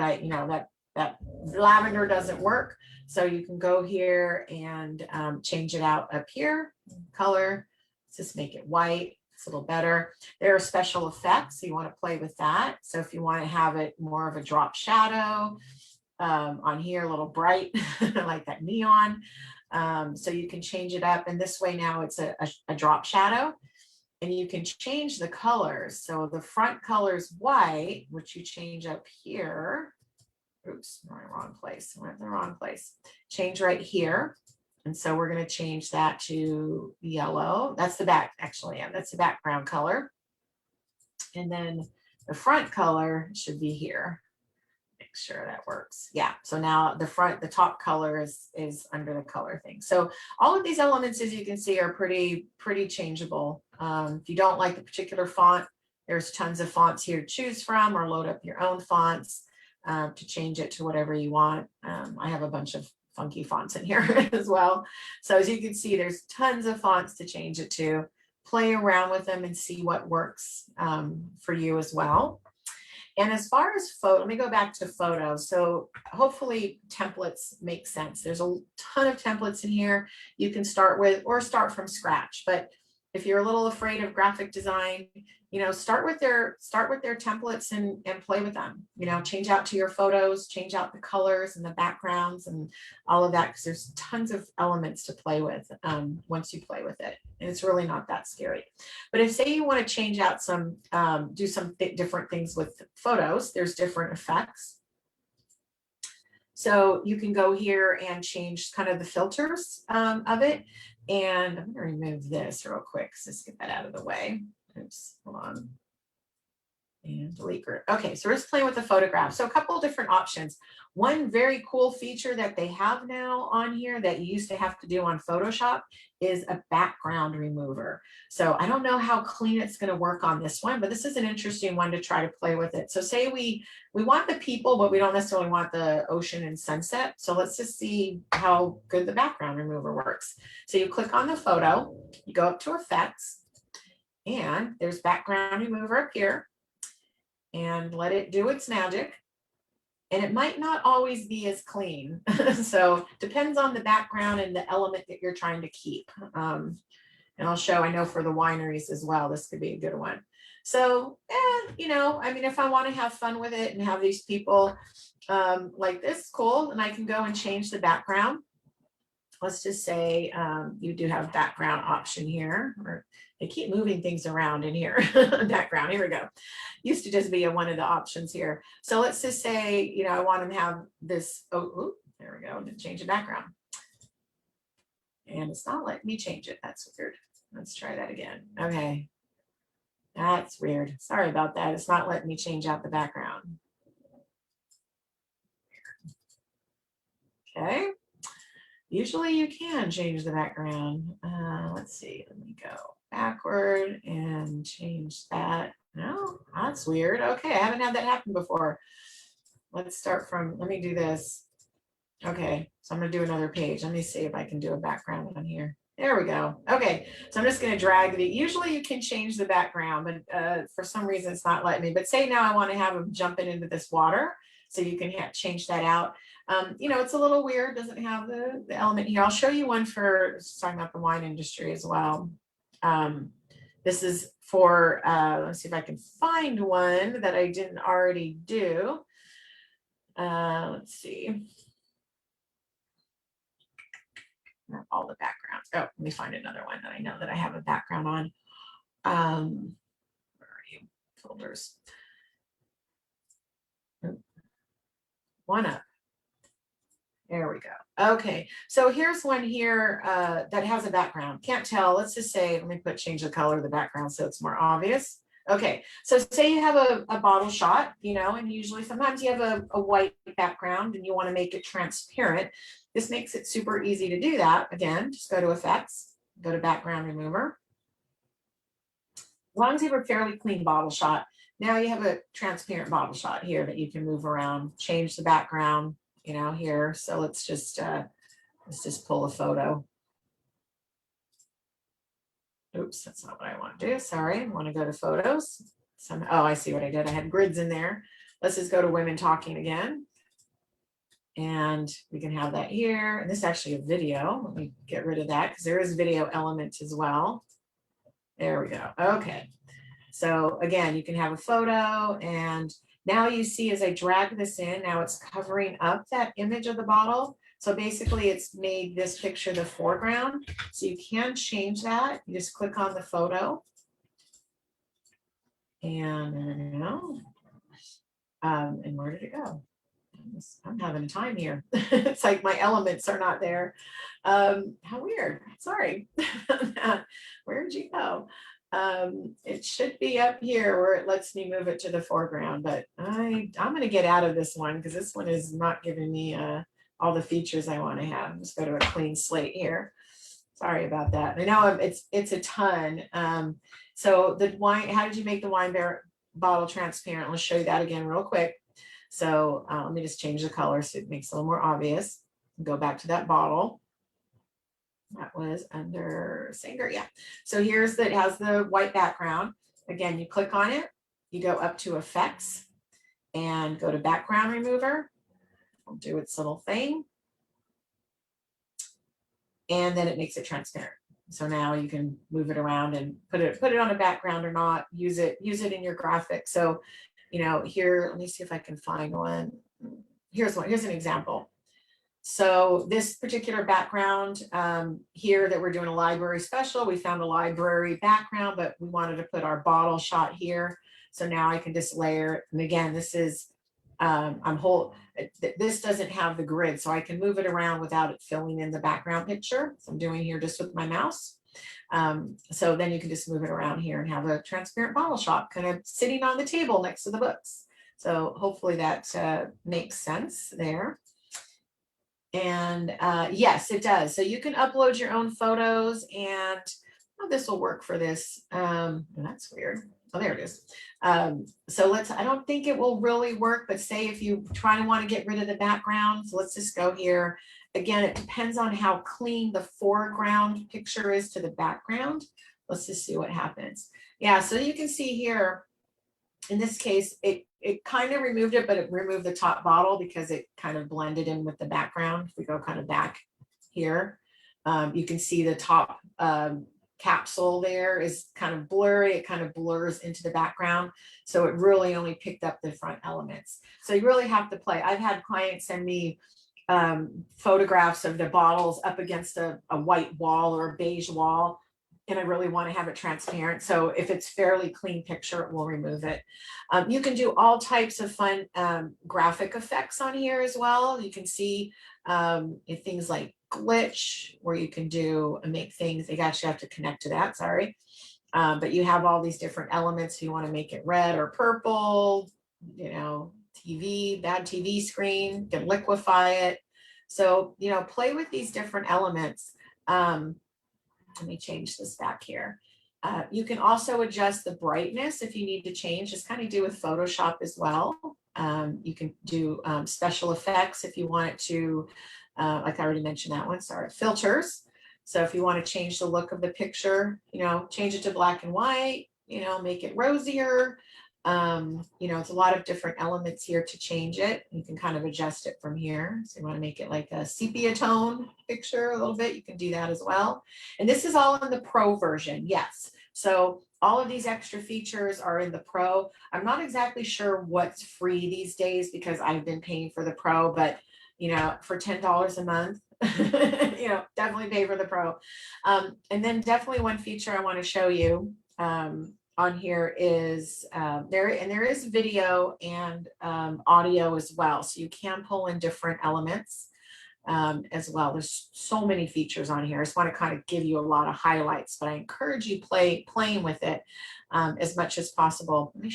that lavender doesn't work. So you can go here and change it out up here, color, let's just make it white. It's a little better. There are special effects, so you want to play with that. So if you want to have it more of a drop shadow on here, a little bright, like that neon. So you can change it up. And this way now it's a drop shadow. And you can change the colors. So the front color is white, which you change up here. Oops, I'm in the wrong place. I'm in the wrong place. Change right here. And so we're going to change that to yellow. That's the back, actually, yeah, that's the background color. And then the front color should be here. Make sure that works. Yeah, so now the top color is under the color thing. So all of these elements, as you can see, are pretty changeable. If you don't like the particular font, there's tons of fonts here to choose from, or load up your own fonts to change it to whatever you want. I have a bunch of funky fonts in here as well. So as you can see, there's tons of fonts to change it to. Play around with them and see what works for you as well. And as far as photo, let me go back to photos. So hopefully templates make sense. There's a ton of templates in here you can start with, or start from scratch. But if you're a little afraid of graphic design, start with their templates and play with them. Change out to your photos, change out the colors and the backgrounds and all of that, because there's tons of elements to play with once you play with it. And it's really not that scary. But if say you want to change out some, do some different things with photos, there's different effects. So you can go here and change kind of the filters of it. And I'm going to remove this real quick. So let's get that out of the way. Oops, hold on. And delete group. Okay, so we're just playing with the photograph. So a couple of different options. One very cool feature that they have now on here that you used to have to do on Photoshop is a background remover. So I don't know how clean it's going to work on this one, but this is an interesting one to try to play with it. So say we want the people, but we don't necessarily want the ocean and sunset. So let's just see how good the background remover works. So you click on the photo, you go up to effects, and there's background remover up here, and let it do its magic. And it might not always be as clean. So depends on the background and the element that you're trying to keep. And I'll show, I know for the wineries as well, this could be a good one. So, if I want to have fun with it and have these people like this, cool. And I can go and change the background. Let's just say you do have background option here, or they keep moving things around in here. Background, here we go. Used to just be one of the options here. So let's just say, I want them to have this, there we go, to change the background. And it's not letting me change it. That's weird. Let's try that again. Okay. That's weird. Sorry about that. It's not letting me change out the background. Okay. Usually you can change the background. Let's see, let me go backward and change that. No, that's weird. Okay, I haven't had that happen before. Let's start from, let me do this. Okay, so I'm gonna do another page. Let me see if I can do a background on here. There we go. Okay, so I'm just gonna drag the, usually you can change the background, but for some reason it's not letting me. But say now I wanna have them jumping into this water, so you can change that out. It's a little weird, doesn't have the element here. I'll show you one for talking about the wine industry as well. This is for, let's see if I can find one that I didn't already do. Let's see. Not all the backgrounds. Oh, let me find another one that I know that I have a background on. Where are you? Folders. One up. There we go. Okay, so here's one here that has a background. Can't tell. Let's just say, let me change the color of the background so it's more obvious. Okay, so say you have a bottle shot, and usually sometimes you have a white background and you want to make it transparent. This makes it super easy to do that. Again, just go to effects, go to background remover. As long as you have a fairly clean bottle shot, now you have a transparent bottle shot here that you can move around, change the background, here. So let's just pull a photo. Oops, that's not what I want to do. Sorry, I want to go to photos. Oh, I see what I did. I had grids in there. Let's just go to women talking again. And we can have that here. And this is actually a video. Let me get rid of that because there is video elements as well. There we go. Okay. So again, you can have a photo, and now you see as I drag this in, now it's covering up that image of the bottle. So basically it's made this picture the foreground. So you can change that. You just click on the photo. And there we go. And where did it go? I'm having a time here. It's like my elements are not there. How weird. Sorry. Where did you go? It should be up here where it lets me move it to the foreground, but I'm going to get out of this one because this one is not giving me all the features I want to have. Just go to a clean slate here. Sorry about that. I know it's a ton. So the wine, how did you make the wine bottle transparent? Let's show you that again real quick. So let me just change the color so it makes it a little more obvious. Go back to that bottle. That was under Sanger, yeah. So here's that, it has the white background. Again, you click on it, you go up to effects and go to background remover. I'll do its little thing. And then it makes it transparent. So now you can move it around and put it on a background or not, use it in your graphic. So, you know, here, let me see if I can find one. Here's one, here's an example. So this particular background here that we're doing a library special, we found a library background, but we wanted to put our bottle shot here. So now I can just layer it. And again, this is, this doesn't have the grid, so I can move it around without it filling in the background picture. So I'm doing here just with my mouse. So then you can just move it around here and have a transparent bottle shot kind of sitting on the table next to the books. So hopefully that makes sense there. And yes, it does. So you can upload your own photos, and this will work for this. That's weird. Oh, there it is. So I don't think it will really work, but say if you try to want to get rid of the background, so let's just go here. Again, it depends on how clean the foreground picture is to the background. Let's just see what happens. Yeah, so you can see here, in this case, it kind of removed it, but it removed the top bottle because it kind of blended in with the background. If we go kind of back here, you can see the top capsule there is kind of blurry. It kind of blurs into the background. So it really only picked up the front elements. So you really have to play. I've had clients send me photographs of the bottles up against a white wall or a beige wall, and I really want to have it transparent. So if it's fairly clean picture, it will remove it. You can do all types of fun graphic effects on here as well. You can see things like glitch, where you can do make things. You actually have to connect to that, sorry. But you have all these different elements. If you want to make it red or purple, you know, bad TV screen, you can liquefy it. So, you know, play with these different elements. Let me change this back here. You can also adjust the brightness if you need to change. Just kind of do with Photoshop as well. You can do special effects if you want it to, like I already mentioned that one, sorry, filters. So if you want to change the look of the picture, you know, change it to black and white, you know, make it rosier. You know, it's a lot of different elements here to change it. You can kind of adjust it from here. So you want to make it like a sepia tone picture a little bit, you can do that as well. And this is all in the Pro version, yes. So all of these extra features are in the Pro. I'm not exactly sure what's free these days because I've been paying for the Pro, but you know, for $10 a month, you know, definitely pay for the Pro. And then definitely one feature I want to show you on here is there is video and audio as well. So you can pull in different elements as well. There's so many features on here. I just want to kind of give you a lot of highlights, but I encourage you playing with it as much as possible. Let me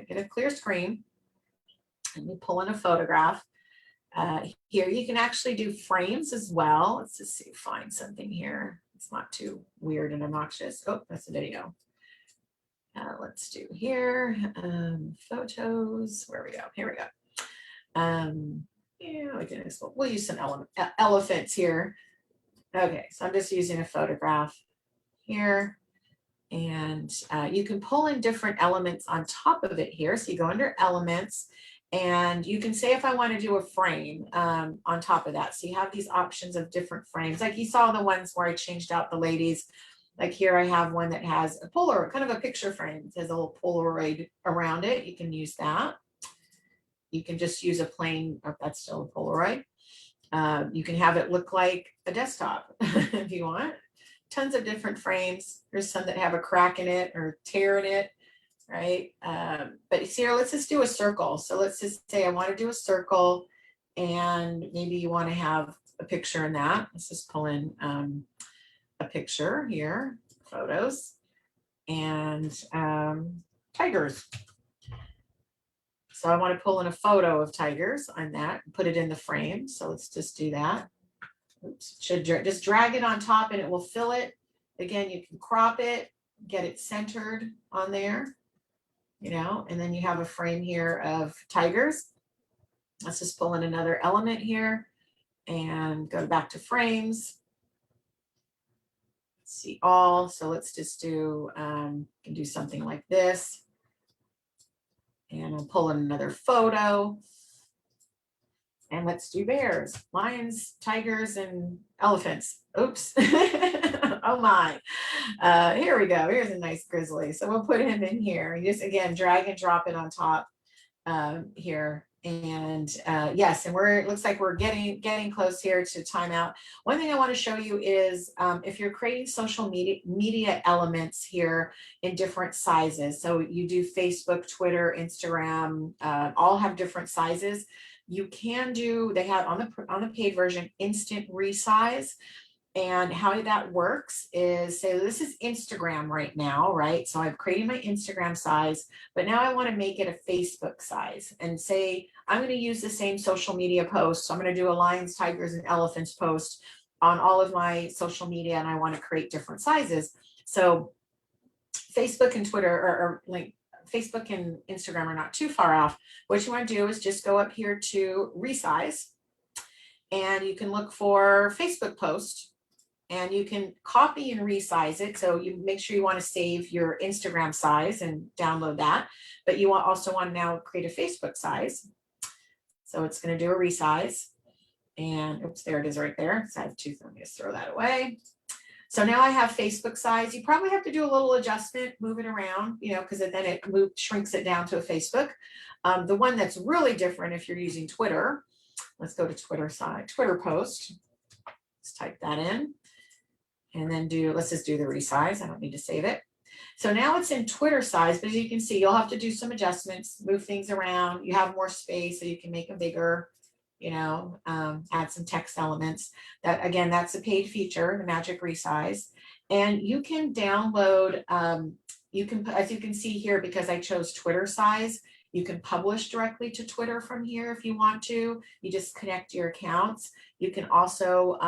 get a clear screen. Let me pull in a photograph. Here you can actually do frames as well. Let's just see, find something here. It's not too weird and obnoxious. Oh, that's a video. Let's do here, photos, where we go, here we go. Yeah, we can, we'll use some elephants here. Okay, so I'm just using a photograph here. And you can pull in different elements on top of it here. So you go under elements and you can say if I want to do a frame on top of that. So you have these options of different frames. Like you saw the ones where I changed out the ladies. Like here I have one that has a Polaroid, kind of a picture frame. It has a little Polaroid around it. You can use that. You can just use a plain, oh, that's still a Polaroid. You can have it look like a desktop if you want. Tons of different frames. There's some that have a crack in it or tear in it, right? But see here, let's just do a circle. So let's just say I want to do a circle and maybe you want to have a picture in that. Let's just pull in a picture here, photos, and tigers. So I want to pull in a photo of tigers on that and put it in the frame. So let's just do that. Oops, should just drag it on top and it will fill it. Again, you can crop it, get it centered on there, you know, and then you have a frame here of tigers. Let's just pull in another element here and go back to frames. Let's see all. So let's just do, can do something like this. And I'll pull in another photo. And let's do bears, lions, tigers, and elephants. Oops. Oh my. Here we go. Here's a nice grizzly. So we'll put him in here. You just, again, drag and drop it on top here. And yes, and it looks like we're getting close here to timeout. One thing I want to show you is if you're creating social media elements here in different sizes. So you do Facebook, Twitter, Instagram, all have different sizes. You can do, they have on the paid version, instant resize. And how that works is, say this is Instagram right now, right? So I've created my Instagram size, but now I want to make it a Facebook size and say, I'm going to use the same social media post. So I'm going to do a lions, tigers, and elephants post on all of my social media. And I want to create different sizes. So Facebook and Twitter or like Facebook and Instagram are not too far off. What you want to do is just go up here to resize and you can look for Facebook post. And you can copy and resize it. So you make sure you want to save your Instagram size and download that. But you also want to now create a Facebook size. So it's going to do a resize. And oops, there it is right there. So I have two, let me just throw that away. So now I have Facebook size. You probably have to do a little adjustment, move it around, you know, because then it shrinks it down to a Facebook. The one that's really different if you're using Twitter, let's go to Twitter side, Twitter post. Let's type that in. And then let's just do the resize. I don't need to save it. So now it's in Twitter size, but as you can see, you'll have to do some adjustments, move things around. You have more space so you can make them bigger, you know, add some text elements. That again, that's a paid feature, the magic resize. And you can download, you can, as you can see here, because I chose Twitter size, you can publish directly to Twitter from here if you want to. You just connect your accounts. You can also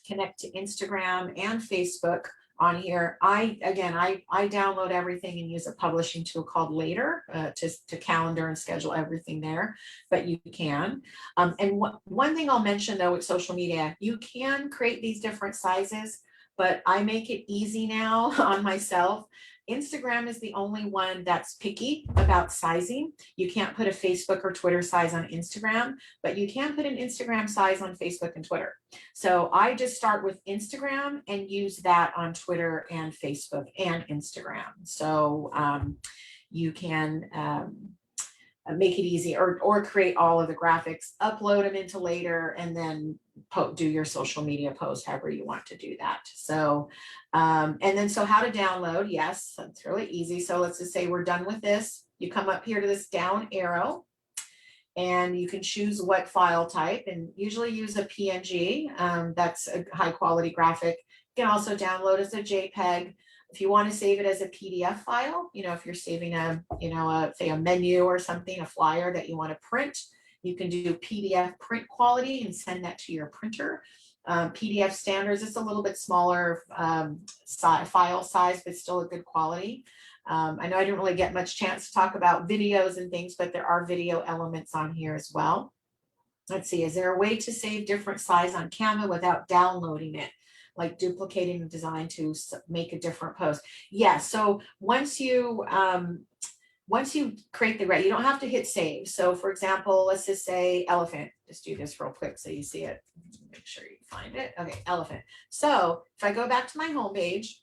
connect to Instagram and Facebook on here. I download everything and use a publishing tool called Later to calendar and schedule everything there, but you can. And one thing I'll mention though with social media, you can create these different sizes, but I make it easy now on myself. Instagram is the only one that's picky about sizing. You can't put a Facebook or Twitter size on Instagram, but you can put an Instagram size on Facebook and Twitter. So I just start with Instagram and use that on Twitter and Facebook and Instagram. So you can make it easy or create all of the graphics, upload them into Later, and then do your social media post, however you want to do that. So, and then so how to download, yes, that's really easy. So let's just say we're done with this. You come up here to this down arrow and you can choose what file type and usually use a PNG. That's a high quality graphic. You can also download as a JPEG. If you want to save it as a PDF file, you know, if you're saving say a menu or something, a flyer that you want to print, you can do PDF print quality and send that to your printer. PDF standards, it's a little bit smaller file size, but still a good quality. I know I didn't really get much chance to talk about videos and things, but there are video elements on here as well. Let's see, is there a way to save different size on Canva without downloading it? like duplicating the design to make a different post. Yeah, so once you create the you don't have to hit save. So for example, let's just say elephant. Just do this real quick so you see it. Make sure you find it. Okay, elephant. So if I go back to my home page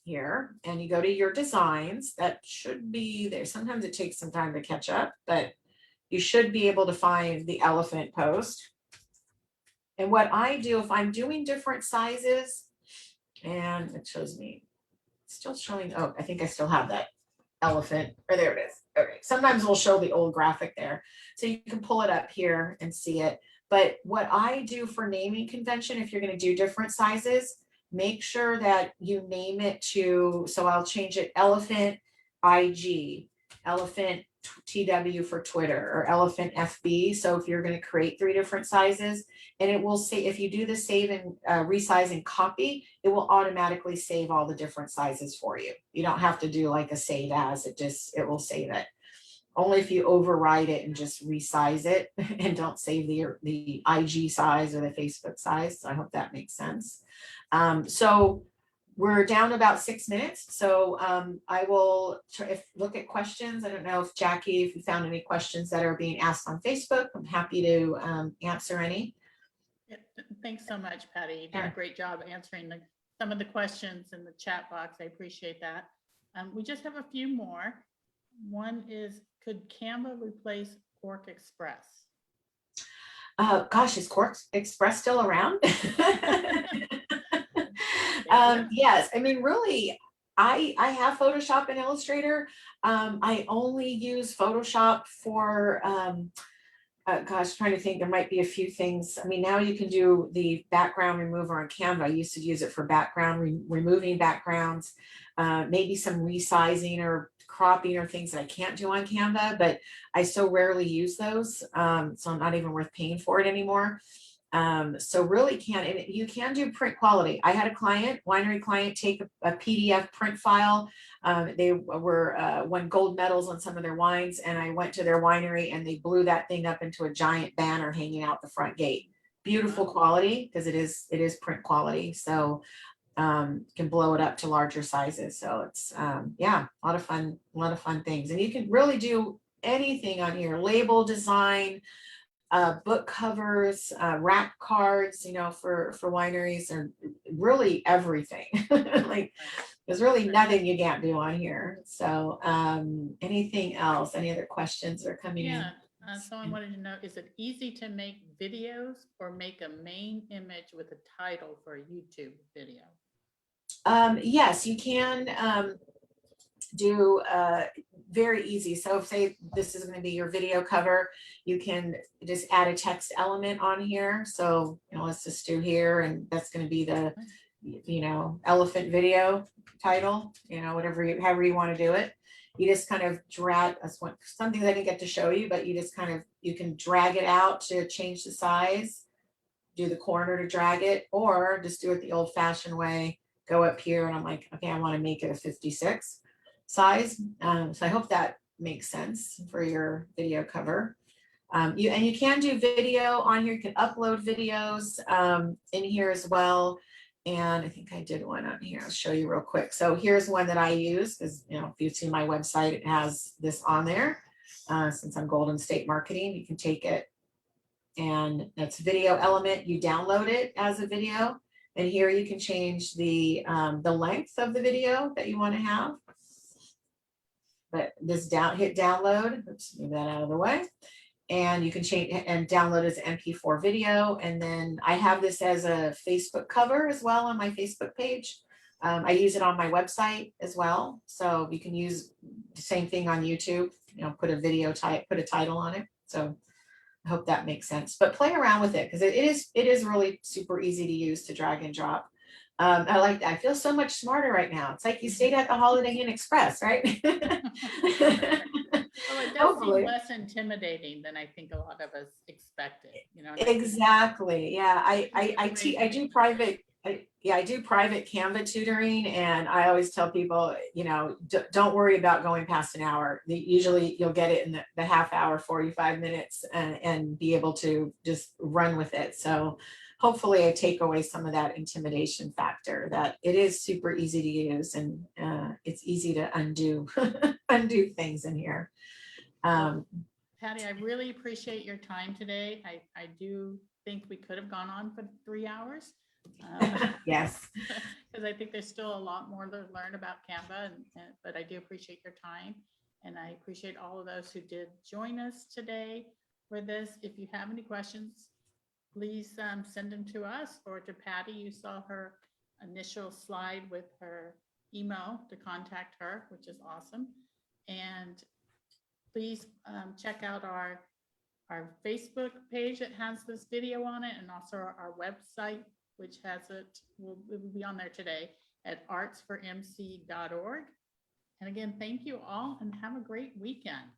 here and you go to your designs, that should be there. Sometimes it takes some time to catch up, but you should be able to find the elephant post. And what I do if I'm doing different sizes, and it shows me, it's still showing, oh, I think I still have that elephant, or there it is. Okay, sometimes we'll show the old graphic there. So you can pull it up here and see it. But what I do for naming convention, if you're going to do different sizes, make sure that you name it to, so I'll change it elephant IG, elephant TW for Twitter, or elephant FB. So if you're going to create 3 different sizes, and it will say, if you do the save and resize and copy, it will automatically save all the different sizes for you. You don't have to do like a save as, it will save it. Only if you override it and just resize it and don't save the IG size or the Facebook size. So I hope that makes sense. So we're down about 6 minutes. So I will look at questions. I don't know if Jackie, if you found any questions that are being asked on Facebook, I'm happy to answer any. Yeah, thanks so much, Patty. You did a great job answering some of the questions in the chat box. I appreciate that. We just have a few more. One is, could Canva replace Quark Express? Gosh, is Quark Express still around? Yes, I mean, really, I have Photoshop and Illustrator. I only use Photoshop for, gosh, trying to think, there might be a few things. I mean, now you can do the background remover on Canva. I used to use it for background, removing backgrounds, maybe some resizing or cropping or things that I can't do on Canva, but I so rarely use those. So I'm not even worth paying for it anymore. So really and you can do print quality. I had a winery client, take a PDF print file. They won gold medals on some of their wines, and I went to their winery and they blew that thing up into a giant banner hanging out the front gate. Beautiful quality, because it is print quality. So can blow it up to larger sizes. So it's yeah, a lot of fun things. And you can really do anything on here: label design, book covers, rack cards, for wineries, and really everything. Like, there's really nothing you can't do on here. So anything else? Any other questions that are coming in? Someone wanted to know, is it easy to make videos or make a main image with a title for a YouTube video? Yes, you can do very easy. So say this is going to be your video cover, you can just add a text element on here. So let's just do here, and that's going to be the elephant video title, however you want to do it. You just kind of drag, that's something that I didn't get to show you, but you can drag it out to change the size, do the corner to drag it, or just do it the old fashioned way. Go up here and I'm like, okay, I want to make it a 56 size. So I hope that makes sense for your video cover. You can do video on here. You can upload videos in here as well. And I think I did one on here. I'll show you real quick. So here's one that I use, because if you see my website, it has this on there. Since I'm Golden State Marketing, you can take it, and that's video element. You download it as a video, and here you can change the length of the video that you want to have. But this hit download. Let's move that out of the way. And you can change and download as an MP4 video. And then I have this as a Facebook cover as well on my Facebook page. I use it on my website as well. So you can use the same thing on YouTube, put a video put a title on it. So I hope that makes sense, but play around with it, because it is really super easy to use, to drag and drop. I like that. I feel so much smarter right now. It's like you stayed at the Holiday Inn Express, right? Well, it does seem less intimidating than I think a lot of us expected. Exactly. Yeah, I do private Canva tutoring, and I always tell people, don't worry about going past an hour. Usually you'll get it in the half hour, 45 minutes, and be able to just run with it. So hopefully I take away some of that intimidation factor, that it is super easy to use, and it's easy to undo undo things in here. Patty, I really appreciate your time today. I do think we could have gone on for 3 hours. Yes. Because I think there's still a lot more to learn about Canva, but I do appreciate your time. And I appreciate all of those who did join us today for this. If you have any questions, please send them to us or to Patty. You saw her initial slide with her email to contact her, which is awesome. And please check out our Facebook page that has this video on it, and also our website, which has it will be on there today at artsformc.org. And again, thank you all and have a great weekend.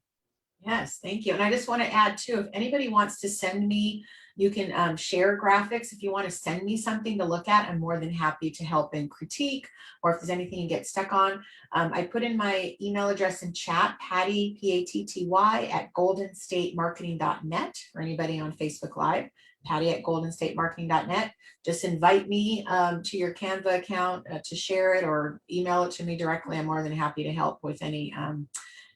Yes, thank you. And I just want to add too, if anybody wants to send me, you can share graphics. If you want to send me something to look at, I'm more than happy to help and critique, or if there's anything you get stuck on. I put in my email address in chat, Patty, Patty at goldenstatemarketing.net, for anybody on Facebook Live, Patty at goldenstatemarketing.net. Just invite me to your Canva account to share it, or email it to me directly. I'm more than happy to help with any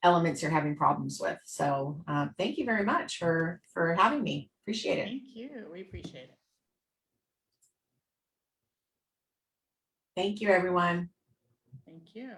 elements you're having problems with. So thank you very much for having me. Appreciate it. Thank you. We appreciate it. Thank you, everyone. Thank you.